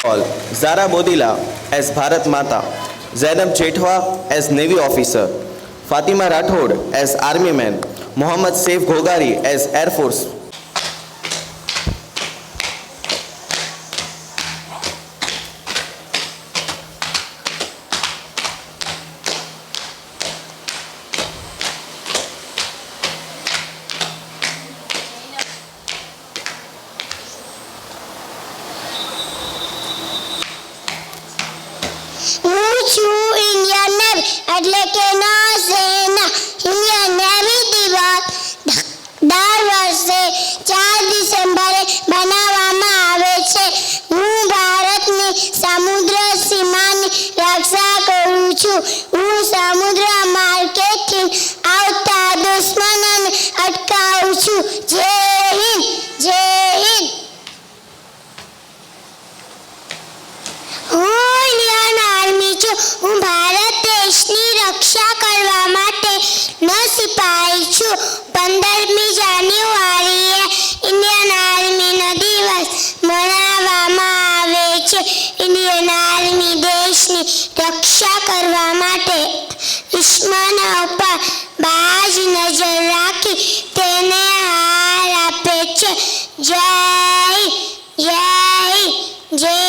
All. Zara Bodila as Bharat Mata, Zainab Jetwa as Navy officer, Fatima Rathod as Army man, Mohammad Saif Ghogari as Air Force. Indian Navy એટલે કે નૌસેના Indian Navy દિવસ દર વર્ષે 4 ડિસેમ્બરે બનાવવામાં આવે છે. હું ભારતની સમુદ્ર સીમાની રક્ષા કરું છું. હું સમુદ્ર માર્ગેથી આવતા દુશ્મનોને અટકાવું છું. જય હિન્દ, જય હિન્દ. હું ભારત દેશની રક્ષા કરવા માટે સિપાહી છું. 15મી જાન્યુઆરીએ ઇન્ડિયન આર્મીનો દિવસ મનાવવામાં આવે છે. ઇન્ડિયન આર્મી દેશની રક્ષા કરવા માટે દુશ્મનો ઉપર બાજ નજર રાખી તેને હાર આપે છે. જય જય જય